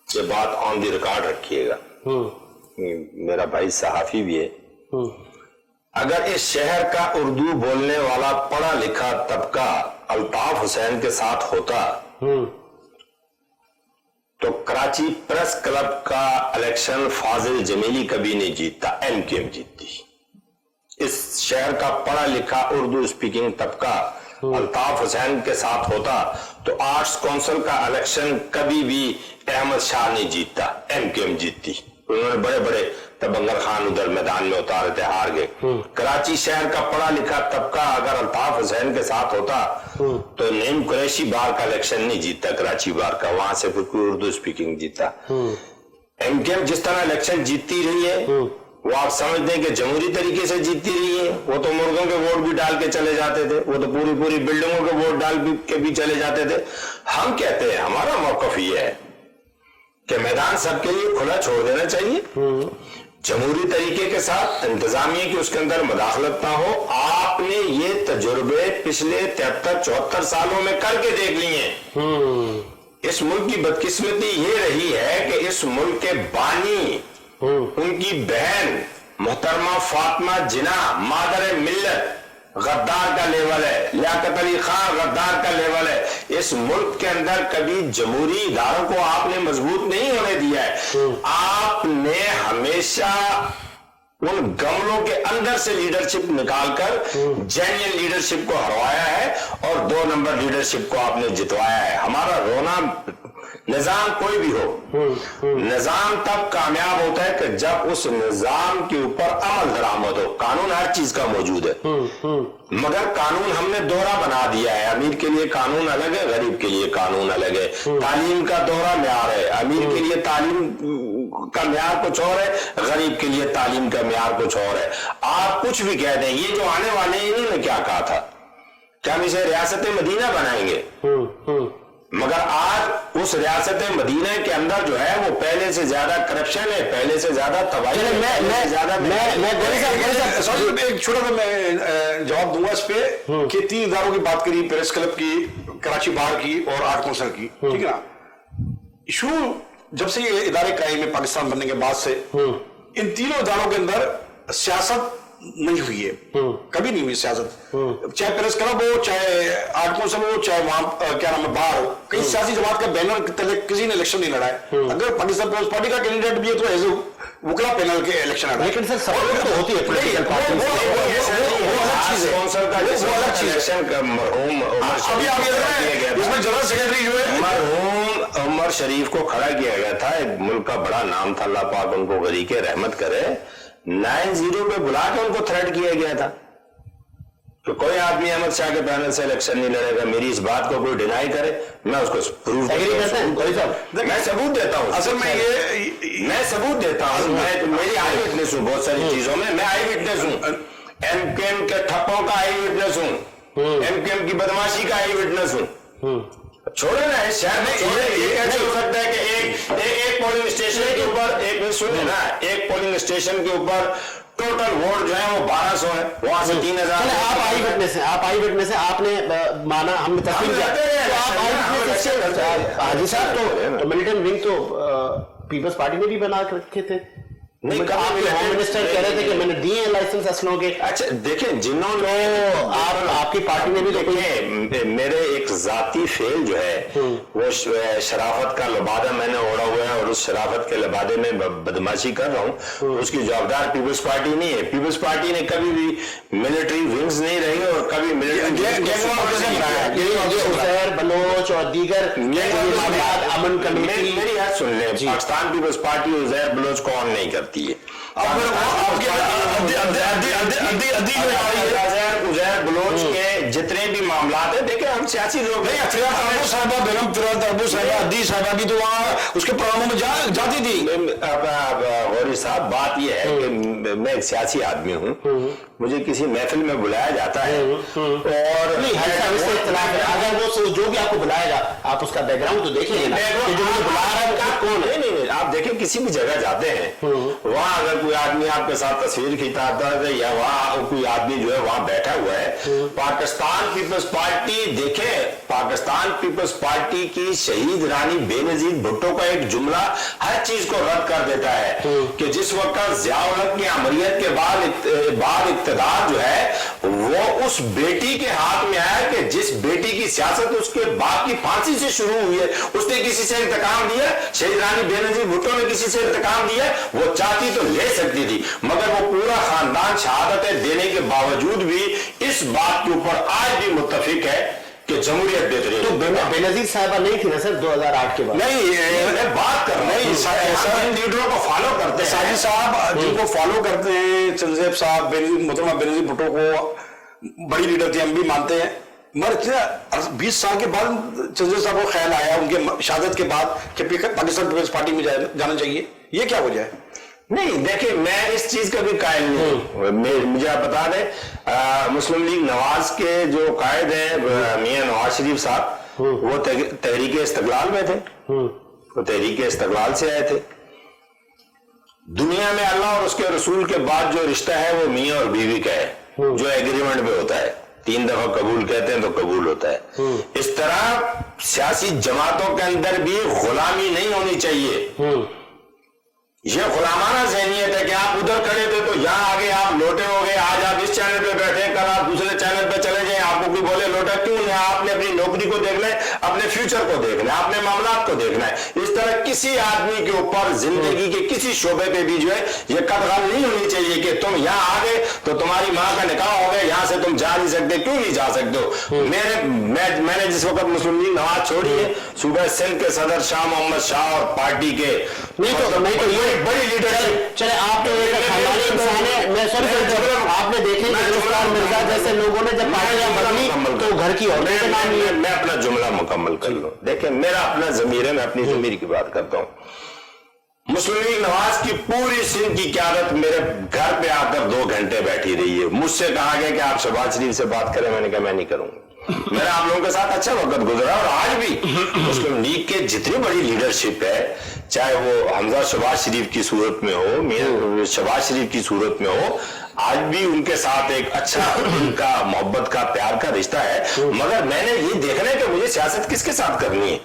یہ بات آن دی ریکارڈ رکھیے گا، میرا بھائی صحافی بھی ہے، اگر اس شہر کا اردو بولنے والا پڑھا لکھا طبقہ الطاف حسین کے ساتھ ہوتا تو کراچی پریس کلب کا الیکشن فاضل جمیلی کبھی نہیں جیتتا، ایم کیو ایم جیتتی. اس شہر کا پڑھا لکھا اردو اسپیکنگ طبقہ الطاف حسین کے ساتھ ہوتا تو آرٹس کونسل کا الیکشن کبھی بھی احمد شاہ نہیں جیتتا، ایم کیو ایم جیتتی. انہوں نے بڑے بڑے تبنگر خان ادھر میدان میں اتارے تھے، ہار گئے. کراچی شہر کا پڑھا لکھا طبقہ اگر الطاف حسین کے ساتھ ہوتا تو نیم قریشی بار کا الیکشن نہیں جیتتا، کراچی بار کا، وہاں سے پھر کوئی اردو اسپیکنگ جیتا. ایم کیو ایم جس طرح الیکشن جیتتی رہی ہے وہ آپ سمجھتے ہیں کہ جمہوری طریقے سے جیتتی رہی ہے. وہ تو مردوں کے ووٹ بھی ڈال کے چلے جاتے تھے، وہ تو پوری بلڈنگوں کے ووٹ ڈال کے بھی چلے جاتے تھے. ہم کہتے ہیں ہمارا موقف یہ ہے کہ میدان سب کے لیے کھلا چھوڑ دینا چاہیے، جمہوری طریقے کے ساتھ، انتظامیہ کی اس کے اندر مداخلت نہ ہو. آپ نے یہ تجربے پچھلے 73-74 سالوں میں کر کے دیکھ لیے ہیں. اس ملک کی بدقسمتی یہ رہی ہے کہ اس ملک کے بانی، ان کی بہن محترمہ فاطمہ جناح مادر ملت غدار کا لیول ہے، لیاقت علی خان غدار کا لیول ہے. اس ملک کے اندر کبھی جمہوری اداروں کو آپ نے مضبوط نہیں ہونے دیا ہے. آپ نے ہمیشہ ان گملوں کے اندر سے لیڈرشپ نکال کر جینین لیڈرشپ کو ہروایا ہے اور 2 نمبر لیڈرشپ کو آپ نے جتوایا ہے. ہمارا رونا، نظام کوئی بھی ہو، نظام تب کامیاب ہوتا ہے کہ جب اس نظام کے اوپر عمل درآمد ہو. قانون ہر چیز کا موجود ہے، مگر قانون ہم نے دوہرا بنا دیا ہے. امیر کے لیے قانون الگ ہے، غریب کے لیے قانون الگ ہے. تعلیم کا دوہرا معیار ہے، امیر کے لیے تعلیم کا معیار کچھ اور ہے، غریب کے لیے تعلیم کا معیار کچھ اور ہے. آپ کچھ بھی کہہ دیں، یہ جو آنے والے ہیں انہوں نے کیا کہا تھا کہ ہم اسے ریاست مدینہ بنائیں گے، مگر آج اس ریاست مدینہ کے اندر جو ہے وہ پہلے سے زیادہ کرپشن ہے، پہلے سے زیادہ تباہی ہے. ایک چھوٹا سا میں جواب دوں گا اس پہ کہ 3 اداروں کی بات کری، پریس کلب کی، کراچی بار کی اور آرٹ کونسل کی، ٹھیک ہے نا. شروع جب سے یہ ادارے قائم ہے پاکستان بننے کے بعد سے، ان تینوں اداروں کے اندر سیاست نہیں ہوئی ہے، کبھی نہیں ہوئی سیاست. چاہے پریس کلب ہو، چاہے آرٹ کونسل ہو، چاہے وہاں کیا نام ہے باہر ہو، کئی سیاسی جماعت کا بینر تلے کسی نے الیکشن نہیں لڑا ہے. اگر پاکستان پیپلز پارٹی کا کینڈیڈیٹ بھی ہے تو ایز اے وکلا پینل کے الیکشن لڑا ہے. لیکن سر سپورٹ تو ہوتی ہے پولیٹیکل پارٹیز اس میں جنرل سیکرٹری جو ہے مرحوم عمر شریف کو کھڑا کیا گیا تھا. ایک ملک کا بڑا نام تھا، اللہ پاک ان کو غریق رحمت کرے. 9-0 پہ بلا کے ان کو تھریٹ کیا گیا تھا کہ کوئی آدمی احمد شاہ کے پینل سے الیکشن نہیں لڑے گا. میری اس بات کو کوئی ڈینائی کرے، میں اس کو پروف میں ثبوت دیتا ہوں. اصل میں ثبوت دیتا ہوں، میری آئی وٹنس ہوں بہت ساری چیزوں میں. میں آئی وٹنس ہوں، ایم کیو ایم کے ٹھپوں کا آئی وٹنس ہوں، ایم کیو ایم کی بدماشی کا آئی وٹنس ہوں. چھوڑے نا اس شہر میں یہ کیسے ہو سکتا ہے کہ ایک پولنگ اسٹیشن کے اوپر ایک پولنگ اسٹیشن کے اوپر ٹوٹل ووٹ جو ہے وہ 1200 ہے, وہاں سے 3000. آپ آئی وٹنس ہیں, آپ نے مانا, ہم نے تسلیم کیا. حاجی صاحب تو ملٹن ونگ تو پیپلز پارٹی نے بھی بنا کے رکھے تھے. نہیں, آپ کے ہوم منسٹر کہہ رہے تھے کہ میں نے دیے ہیں لائسنس اسلحوں کے. اچھا دیکھیں, جنہوں نے آپ کی پارٹی نے بھی دیکھیں, میرے ایک ذاتی فعل جو ہے وہ شرافت کا لبادہ میں نے اوڑا ہوا ہے, اور اس شرافت کے لبادے میں بدماشی کر رہا ہوں. اس کی جوابدار پیپلز پارٹی نہیں ہے. پیپلز پارٹی نے کبھی بھی ملٹری ونگز نہیں رہی اور کبھی بلوچ اور دیگر امن کمیٹی. میری بات سن لیں, پاکستان پیپلز پارٹی عزیر بلوچ کو آن نہیں کرتی ہے. عزیر بلوچ کے جتنے بھی معاملات ہیں, دیکھیں ہم سیاسی لوگ نہیں, صاحبہ بیگم ابو صاحبہ عدی صاحبہ بھی تو وہاں اس کے پروگراموں میں جاتی تھی. غوری صاحب, بات یہ ہے کہ میں ایک سیاسی آدمی ہوں, مجھے کسی محفل میں بلایا جاتا ہے اور اگر وہ جو بھی آپ کو بلائے گا آپ اس کا بیک گراؤنڈ تو دیکھیں گے نا, جو مجھے بلا رہا ہے کون ہے. نہیں, آپ دیکھیں کسی بھی جگہ جاتے ہیں, وہاں اگر کوئی آدمی آپ کے ساتھ تصویر کھینچاتا ہے یا وہاں کوئی آدمی جو ہے وہاں بیٹھا ہوا ہے, پاکستان پیپلز پارٹی, دیکھیں پاکستان پیپلز پارٹی کی شہید رانی بے نظیر بھٹو کا ایک جملہ ہر چیز کو رد کر دیتا ہے کہ جس وقت ضیاء الحق کی امریت کے بعد اقتدار جو ہے وہ اس بیٹی کے ہاتھ میں آیا کہ جس بیٹی کی سیاست اس کے باپ کی پھانسی سے شروع ہوئی ہے, اس نے کسی سے انتقام دیا, شہید رانی بے نظیر بھٹو نے کسی سے انتقام دیا, وہ چاہتی تو لے سکتی تھی, مگر وہ پورا خاندان شہادتیں دینے کے باوجود بھی اس بات کے اوپر آج بھی متفق ہے کہ جمہوریت بہترین. تو بے نظیر صاحبہ نہیں تھی نا سر 2008 کے بعد؟ نہیں, بات کر رہے ہیں لیڈروں کو فالو کرتے ہیں. ساجد صاحب جن کو فالو کرتے ہیں, چنزیب صاحب, محترمہ بے نظیر بھٹو کو بڑی لیڈر تھی, ہم بھی مانتے ہیں, مگر 20 سال کے بعد چنزیب صاحب کو خیال آیا ان کے شہادت کے بعد کہ پاکستان پیپلز پارٹی میں جانا چاہیے, یہ کیا وجہ ہے؟ نہیں دیکھیں, میں اس چیز کا بھی قائل نہیں ہوں. مجھے آپ بتا دیں, مسلم لیگ نواز کے جو قائد ہیں میاں نواز شریف صاحب, وہ تحریک استقلال میں تھے, وہ تحریک استقلال سے آئے تھے. دنیا میں اللہ اور اس کے رسول کے بعد جو رشتہ ہے وہ میاں اور بیوی کا ہے, جو ایگریمنٹ پہ ہوتا ہے, 3 دفعہ قبول کہتے ہیں تو قبول ہوتا ہے. اس طرح سیاسی جماعتوں کے اندر بھی غلامی نہیں ہونی چاہیے. یہ غلامانہ ذہنیت ہے کہ آپ ادھر کھڑے تھے تو یہاں آگے آپ لوٹے ہو گئے, آج آپ اس چینل پہ بیٹھے, کل آپ دوسرے چینل پہ چلے جائیں, آپ کو کوئی بولے لوٹا کیوں نہیں. آپ نے اپنی نوکری کو دیکھنا ہے, اپنے فیوچر کو دیکھنا ہے, اپنے معاملات کو دیکھنا ہے. اس طرح کسی آدمی کے اوپر زندگی کے کسی شعبے پہ بھی جو ہے یہ قدغن نہیں ہونی چاہیے کہ تم یہاں آ گئے تو تمہاری ماں کا نکاح ہو گیا, یہاں سے تم جا نہیں سکتے. کیوں نہیں جا سکتے ہو؟ میں نے جس وقت مسلم لیگ نواز چھوڑی ہے, صوبہ سندھ کے صدر شاہ محمد شاہ اور پارٹی کے یہ بڑی لیڈرشپ. چلے آپ تو ایک خاندانی انسان ہے, میں سر آپ نے دیکھے گلوکار مرزا جیسے لوگوں نے جب پارٹیاں بدلی تو گھر کی عورتوں کے نام لیے. میں اپنا جملہ مکمل کر لوں. دیکھیں میرا اپنا ضمیر ہے, میں اپنی ضمیر کی بات کرتا ہوں. مسلم لیگ نواز کی پوری سندھ کی قیادت میرے گھر پہ آ کر 2 گھنٹے بیٹھی رہی ہے. مجھ سے کہا گیا کہ آپ شہباز شریف سے بات کریں, میں نے کہا میں نہیں کروں گا. میرا آپ لوگوں کے ساتھ اچھا وقت گزرا, اور آج بھی مسلم لیگ کے جتنی بڑی لیڈرشپ ہے, چاہے وہ حمزہ شہباز شریف کی صورت میں ہو, میاں شہباز شریف کی صورت میں ہو, آج بھی ان کے ساتھ ایک اچھا ان کا محبت کا پیار کا رشتہ ہے. مگر میں نے یہ دیکھنا ہے کہ مجھے سیاست کس کے ساتھ کرنی ہے.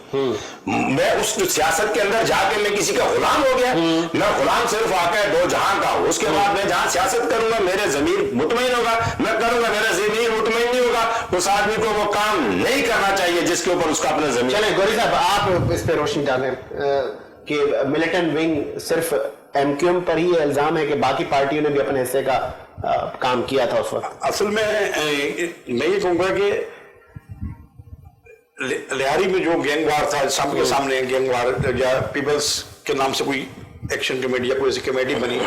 میں اس سیاست کے اندر جا کے میں کسی کا غلام ہو گیا, میں غلام صرف آقا دو جہاں کا ہوں. اس کے بعد میں جہاں سیاست کروں گا میرے ضمیر مطمئن ہوگا, میں کروں گا, میرا ضمیر مطمئن نہیں ہوگا. اس آدمی کو وہ کام نہیں کرنا چاہیے جس کے اوپر اس کا اپنا ضمیر. چلیں گوری صاحب آپ اس پہ روشنی ڈالیں کہ ملیٹنٹ ونگ صرف ایم کیو ایم پر ہی الزام ہے کہ باقی پارٹیوں نے بھی اپنے حصے کا کام کیا تھا اس وقت؟ اصل میں یہ کہوں گا کہ لہاری میں جو گینگ وار تھا, سب کے سامنے گینگ وار یا پیپلز کے نام سے کوئی ایکشن کمیٹی یا کوئی ایسی کمیٹی بنی,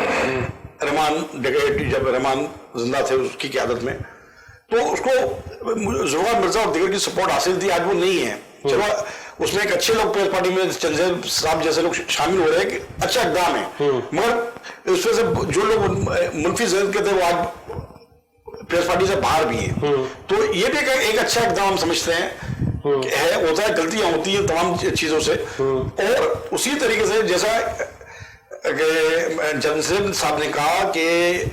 رحمان ڈکیٹ جب رحمان زندہ تھے اس کی قیادت میں, تو اس کو ذوالفقار مرزا اور دیگر کی سپورٹ حاصل تھی. آج وہ نہیں ہے. چلو اس میں ایک اچھے لوگ پیپلز پارٹی میں چنزیب صاحب جیسے لوگ شامل ہو رہے ہیں, کہ اچھا اقدام ہے, مگر اس وجہ سے جو لوگ منفی ذہن کے تھے وہ آج پیپلز پارٹی سے باہر بھی ہیں. تو یہ بھی ایک اچھا اقدام ہم سمجھتے ہیں ہے, ہوتا ہے, غلطیاں ہوتی ہیں تمام چیزوں سے. اور اسی طریقے سے جیسا جنرل صاحب نے کہا کہ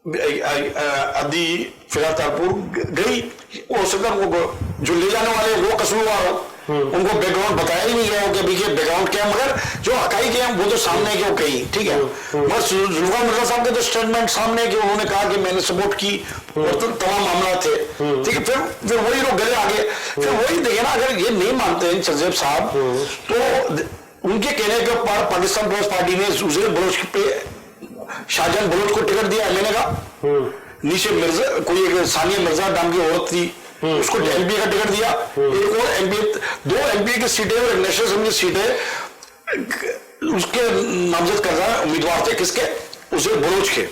ادی فضا تارپور گئی, ہو سکتا ہے جو لے جانے والے وہ قصوروار ہو, ان کو بیک گراؤنڈ بتایا ہی نہیں گیا ہو کہ بیک گراؤنڈ کیا, مگر جو حقائق ہیں وہ تو سامنے کے وہ کہیں, ٹھیک ہے. مگر ذوالفقار مرزا صاحب کے تو اسٹیٹمنٹ سامنے کہ انہوں نے کہا کہ میں نے سپورٹ کی اور تمام معاملات تھے, ٹھیک ہے. پھر وہی لوگ گلے آگے, پھر وہی دیکھیں نا, اگر یہ نہیں مانتے ہیں چرزیب صاحب تو ان کے کہنے کے اوپر پاکستان پیپلز پارٹی نے زیر بلوچ پہ شاہجہان بلوچ کو ٹکٹ دیا ایم این اے کا, نیچے مرزا کوئی ایک ثانیہ مرزا نام کی عورت تھی اس کو ایم پی کا ٹکٹ دیا, ایک اور ایم پی, 2 ایم پی کی سیٹیں اور نیشنل اسمبلی سیٹیں اس کے نامزد کردہ امیدوار تھے, کس کے, اسے بلوچ کے,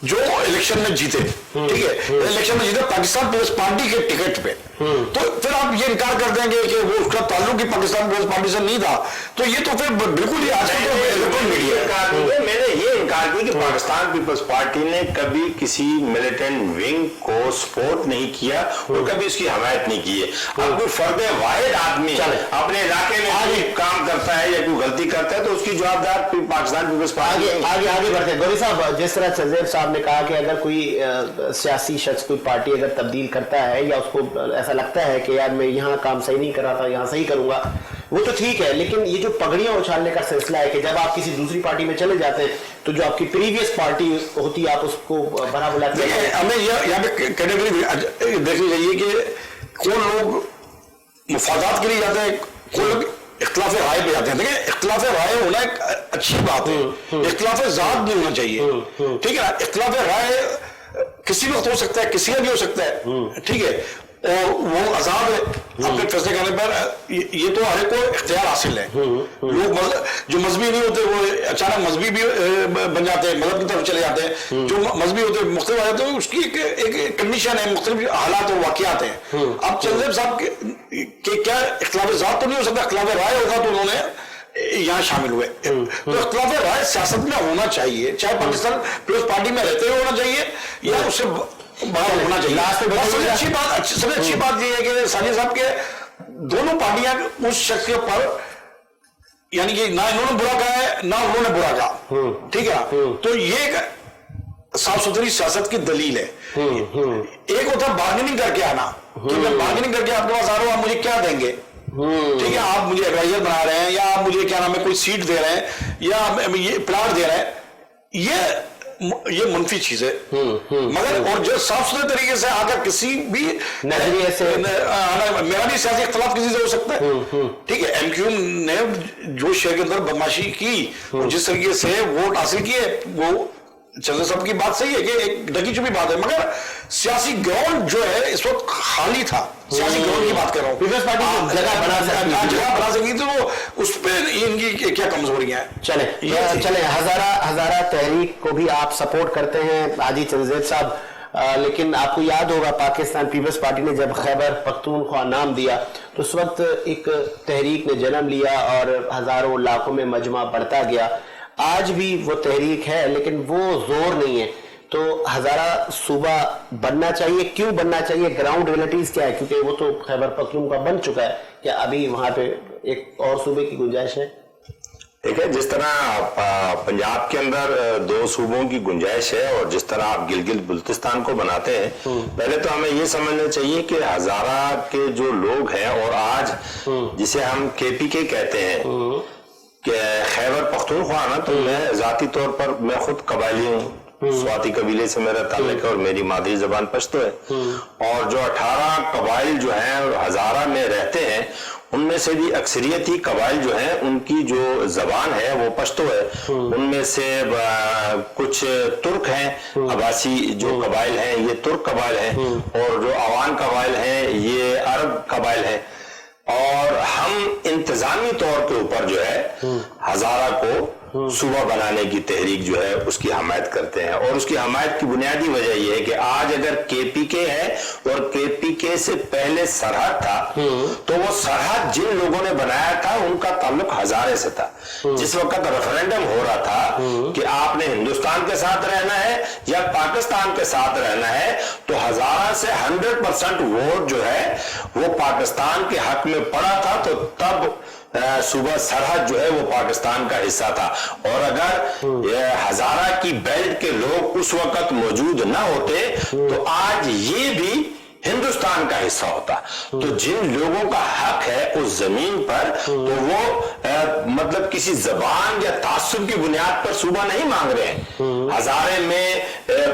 جو الیکشن میں جیتے, ٹھیک ہے, الیکشن میں جیتے پاکستان پیپلز پارٹی کے ٹکٹ پہ. تو پھر آپ یہ انکار کر دیں گے کہ وہ اس کا تعلق ہی پاکستان پیپلز پارٹی سے نہیں تھا, تو یہ تو پھر بالکل ہی آج میں نے یہ انکار کیا کہ پاکستان پیپلز پارٹی نے کبھی کسی ملیٹنٹ ونگ کو سپورٹ نہیں کیا اور کبھی اس کی حمایت نہیں کی ہے. اب کوئی فرد واحد آدمی اپنے علاقے میں آگے کام کرتا ہے یا کوئی غلطی کرتا ہے تو اس کی جوابدار پاکستان پیپلز پارٹی. آگے بڑھتے ہیں. گوری صاحب, جس طرح چرزیب صاحب نے کہا کہ اگر کوئی سیاسی شخص کوئی پارٹی اگر تبدیل کرتا ہے یا اس کو ایسا لگتا ہے کہ یار میں یہاں کام صحیح نہیں کر رہا تھا, یہاں صحیح کروں گا, وہ تو ٹھیک ہے, لیکن یہ جو پگڑیاں اچھالنے کا سلسلہ ہے کہ جب آپ کسی دوسری پارٹی میں چلے جاتے ہیں تو جو آپ کی پریویس پارٹی ہوتی ہے آپ اس کو بنا بلاتے ہیں. ہمیں یہاں پہ کیٹیگری دیکھنی چاہیے کہ کون لوگ مفادات کے لیے جاتے ہیں, کون لوگ اختلاف رائے پہ جاتے ہیں. دیکھیں, اختلاف رائے ہونا ایک اچھی بات ہے, اختلاف ذات نہیں ہونا چاہیے, ٹھیک ہے نا. اختلاف رائے کسی وقت ہو سکتا ہے, کسی کا بھی ہو سکتا ہے, ٹھیک ہے, اور وہ آزاد ہے اپنے فیصلے کرنے پر. یہ تو ہر ایک کو اختیار حاصل ہے. لوگ جو مذہبی نہیں ہوتے وہ اچانک مذہبی بھی بن جاتے ہیں, مذہب کی طرف چلے جاتے ہیں. جو مذہبی ہوتے ہیں مختلف آ جاتے ہیں, اس کی ایک کنڈیشن ہے, مختلف حالات اور واقعات ہیں. اب چرزیب صاحب کے کیا اختلاف ذات تو نہیں ہو سکتا, اختلاف رائے ہوگا تو انہوں نے یہاں شامل ہوئے. تو اختلاف رائے سیاست میں ہونا چاہیے, چاہے پاکستان پیپلز پارٹی میں رہتے ہوئے ہونا چاہیے یا اس سے باہر ہونا چاہیے. سب سے اچھی بات یہ ہے کہ ثانیہ صاحب کے دونوں پارٹیاں اس شخص کے اوپر, یعنی کہ نہ انہوں نے برا کہا ہے نہ انہوں نے برا کہا, ٹھیک ہے. تو یہ ایک صاف ستھری سیاست کی دلیل ہے. ایک ہوتا ہے بارگیننگ کر کے آنا کہ میں بارگیننگ کر کے آپ کے پاس آ رہا ہوں, آپ مجھے کیا دیں گے, ٹھیک ہے, آپ مجھے ایڈوائزر بنا رہے ہیں یا آپ مجھے کیا نام ہے کوئی سیٹ دے رہے ہیں یا یہ پلاٹ دے رہے ہیں, یہ منفی چیز ہے. مگر اور جو صاف ستھرے طریقے سے اگر کسی بھی نظریے سے میرا بھی سیاسی اختلاف کسی سے ہو سکتا ہے, ٹھیک ہے. ایم کیو نے جو شہر کے اندر بدماشی کی, جس طریقے سے ووٹ حاصل کیے, وہ چرزیب صاحب کی بات صحیح ہے کہ ایک ڈکی چھپی بات ہے, مگر سیاسی گراؤنڈ جو ہے اس وقت خالی تھا. سیاسی گراؤنڈ کی بات کر رہا ہوں, پیپلز پارٹی جگہ بنا سکی تو وہ اس پہ ان کی کیا کمزوریاں ہیں. چلیں ہزارہ تحریک کو بھی آپ سپورٹ کرتے ہیں حاجی چرزیب صاحب, لیکن آپ کو یاد ہوگا پاکستان پیپلز پارٹی نے جب خیبر پختونخوا نام دیا تو اس وقت ایک تحریک نے جنم لیا اور ہزاروں لاکھوں میں مجمع بڑھتا گیا. آج بھی وہ تحریک ہے لیکن وہ زور نہیں ہے. تو ہزارہ صوبہ بننا چاہیے, کیوں بننا چاہیے, گراؤنڈ ریئلٹیز کیا ہے, کیونکہ وہ تو خیبر پختونخوا بن چکا ہے, کیا ابھی وہاں پہ ایک اور صوبے کی گنجائش ہے؟ دیکھیں, جس طرح پنجاب کے اندر 2 صوبوں کی گنجائش ہے اور جس طرح آپ گلگت بلتستان کو بناتے ہیں, پہلے تو ہمیں یہ سمجھنا چاہیے کہ ہزارہ کے جو لوگ ہیں اور آج جسے ہم KPK کہتے ہیں کہ خیبر پختونخوا نا, تو میں ذاتی طور پر میں خود قبائلی ہوں, سواتی قبیلے سے میرا تعلق ہے اور میری مادری زبان پشتو ہے. اور جو 18 قبائل جو ہیں ہزارہ میں رہتے ہیں ان میں سے بھی اکثریت ہی قبائل جو ہیں ان کی جو زبان ہے وہ پشتو ہے. ان میں سے کچھ ترک ہیں, عباسی جو قبائل ہیں یہ ترک قبائل ہیں, اور جو عوان قبائل ہیں یہ عرب قبائل ہیں. اور ہم انتظامی طور کے اوپر جو ہے ہزارہ کو صوبہ بنانے کی تحریک جو ہے اس کی حمایت کرتے ہیں، اور اس کی حمایت کی بنیادی وجہ یہ ہے کہ آج اگر کے پی کے ہے اور کے پی کے سے پہلے سرحد تھا تو وہ سرحد جن لوگوں نے بنایا تھا ان کا تعلق ہزارے سے تھا. جس وقت ریفرینڈم ہو رہا تھا کہ آپ نے ہندوستان کے ساتھ رہنا ہے یا پاکستان کے ساتھ رہنا ہے، تو ہزارہ سے 100% ووٹ جو ہے وہ پاکستان کے حق میں پڑا تھا، تو تب صوبہ سرحد جو ہے وہ پاکستان کا حصہ تھا. اور اگر ہزارہ کی بیلٹ کے لوگ اس وقت موجود نہ ہوتے تو آج یہ بھی ہندوستان کا حصہ ہوتا. تو جن لوگوں کا حق ہے اس زمین پر، تو وہ مطلب کسی زبان یا تعصب کی بنیاد پر صوبہ نہیں مانگ رہے ہیں. ہزارے میں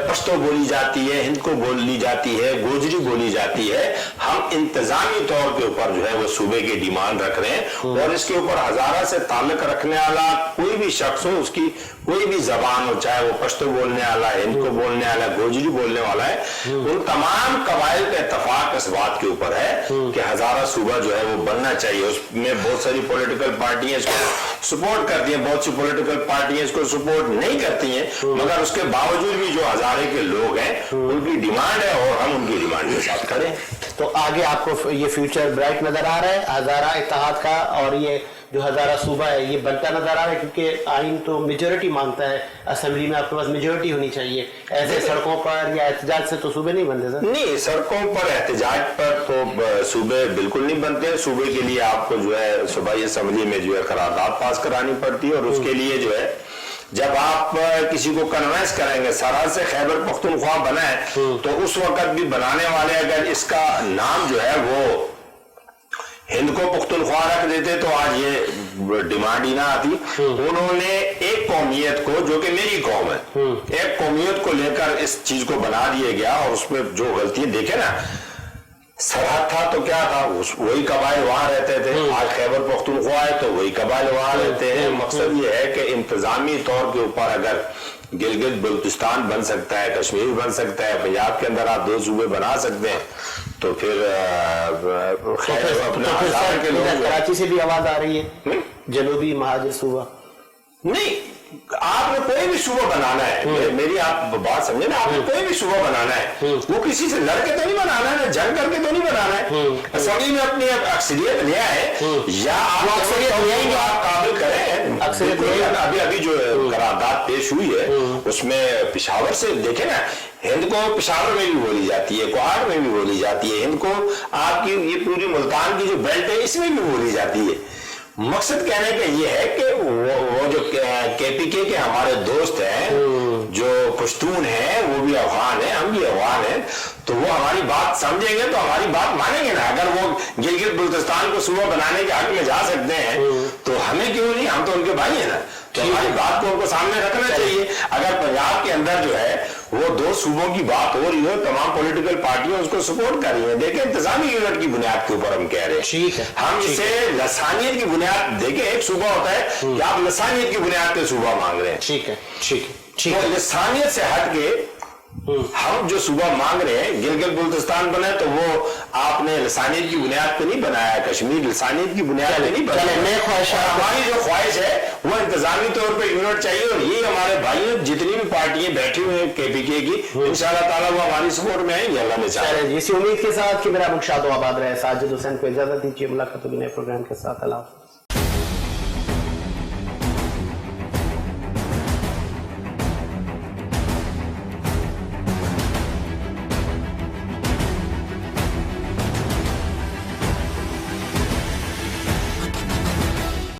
پشتو بولی جاتی ہے، ہند کو بولی جاتی ہے، گوجری بولی جاتی ہے. ہم انتظامی طور کے اوپر جو ہے وہ صوبے کی ڈیمانڈ رکھ رہے ہیں، اور اس کے اوپر ہزارہ سے تعلق رکھنے والا کوئی بھی شخص ہو، اس کی کوئی بھی زبان ہو، چاہے وہ پشتو بولنے والا ہے، ہند کو بولنے والا ہے، گوجری بولنے والا ہے، ان تمام قبائل کا اتفاق اس بات کے اوپر ہے کہ ہزارہ صوبہ جو ہے وہ بننا چاہیے. اس میں بہت ساری پولیٹیکل پارٹیاں اس کو سپورٹ کرتی ہیں، بہت سی پولیٹیکل پارٹیاں اس کو سپورٹ نہیں کرتی ہیں، مگر اس کے باوجود بھی جو ہزارے کے لوگ ہیں ان کی ڈیمانڈ ہے اور ہم ان کی ڈیمانڈ کے ساتھ کھڑے ہیں. تو آگے آپ کو یہ فیوچر برائٹ نظر آ رہا ہے ہزارہ اتحاد کا، اور یہ جو ہزارہ صوبہ ہے یہ بنتا نظر آ رہا ہے؟ کیونکہ آئین تو میجورٹی مانگتا ہے، اسمبلی میں آپ کے پاس میجورٹی ہونی چاہیے. ایسے سڑکوں پر یا احتجاج سے تو صوبے نہیں بنتے سر؟ نہیں، سڑکوں پر احتجاج پر تو صوبے بالکل نہیں بنتے. صوبے کے لیے آپ کو جو ہے صوبائی اسمبلی میں جو ہے قرارداد پاس کرانی پڑتی ہے، اور اس کے لیے جو ہے جب آپ کسی کو کنوینس کریں گے سرحد سے خیبر پختونخوا بنا ہے، تو اس وقت بھی بنانے والے اگر اس کا نام جو ہے وہ ہند کو پختونخوا رکھ دیتے تو آج یہ ڈیمانڈ ہی نہ آتی. انہوں نے ایک قومیت کو، جو کہ میری قوم ہے، ایک قومیت کو لے کر اس چیز کو بنا دیا گیا، اور اس میں جو غلطی دیکھیں نا، سرحد تھا تو کیا تھا، وہی قبائل وہاں رہتے تھے. آج خیبر پختونخوا ہے تو وہی قبائل وہاں رہتے ہیں. مقصد یہ ہے کہ انتظامی طور کے اوپر اگر گلگت بلتستان بن سکتا ہے، کشمیر بن سکتا ہے، پنجاب کے اندر آپ 2 صوبے بنا سکتے ہیں، تو پھر کراچی سے بھی آواز آ رہی ہے جنوبی مہاجر صوبہ. نہیں، آپ نے کوئی بھی صوبہ بنانا ہے، میری آپ بات سمجھے نا، آپ نے کوئی بھی صوبہ بنانا ہے، وہ کسی سے لڑ کے تو نہیں بنانا ہے، جنگ کر کے تو نہیں بنانا ہے. اسمبلی میں اپنی اکثریت لیا ہے، یا آپ اکثریت لے گے، آپ قابل کریں اکثریت. ابھی جو قرارداد پیش ہوئی ہے اس میں پشاور سے دیکھیں نا، ہند کو پشاور میں بھی بولی جاتی ہے، کوہاٹ میں بھی بولی جاتی ہے، ہند کو آپ کی یہ پوری ملتان کی جو بیلٹ ہے اس میں بھی بولی جاتی ہے. مقصد کہنے کا یہ ہے کہ وہ جو کے پی کے ہمارے دوست ہیں جو پشتون ہیں، وہ بھی افغان ہیں، ہم بھی افغان ہیں، تو وہ ہماری بات سمجھیں گے تو ہماری بات مانیں گے نا. اگر وہ گلگت بلتستان کو صوبہ بنانے کے حق میں جا سکتے ہیں تو ہمیں کیوں نہیں، ہم تو ان کے بھائی ہیں نا. تو ہماری بات کو ان کو سامنے رکھنا چاہیے. اگر پنجاب کے اندر جو ہے وہ 2 صوبوں کی بات ہو رہی ہے، تمام پولیٹیکل پارٹیاں اس کو سپورٹ کر رہی ہیں. دیکھیں انتظامی یونٹ کی بنیاد کے اوپر ہم کہہ رہے ہیں، ہم اسے لسانیت کی بنیاد، دیکھیں ایک صوبہ ہوتا ہے کہ آپ لسانیت کی بنیاد پہ صوبہ مانگ رہے ہیں. ٹھیک ہے، ٹھیک ہے. تو لسانیت سے ہٹ کے ہم جو صوبہ مانگ رہے ہیں، گلگت بلتستان بنا تو وہ آپ نے لسانیت کی بنیاد پہ نہیں بنایا، کشمیر لسانیت کی بنیاد پہ نہیں بنایا. ہماری جو خواہش ہے وہ انتظامی طور پہ یونٹ چاہیے، اور یہ ہمارے بھائیوں جتنی بھی پارٹیاں بیٹھی ہوئی ہیں کے پی کے کی، انشاءاللہ تعالیٰ وہ ہماری سپورٹ میں آئیں گے، اللہ نے چاہا. اسی امید کے ساتھ کہ میرا ملک شاد و آباد رہے. ساجد حسین کو اجازت دیجیے، ملاقات ہوگی نئے پروگرام کے ساتھ. اللہ حافظ.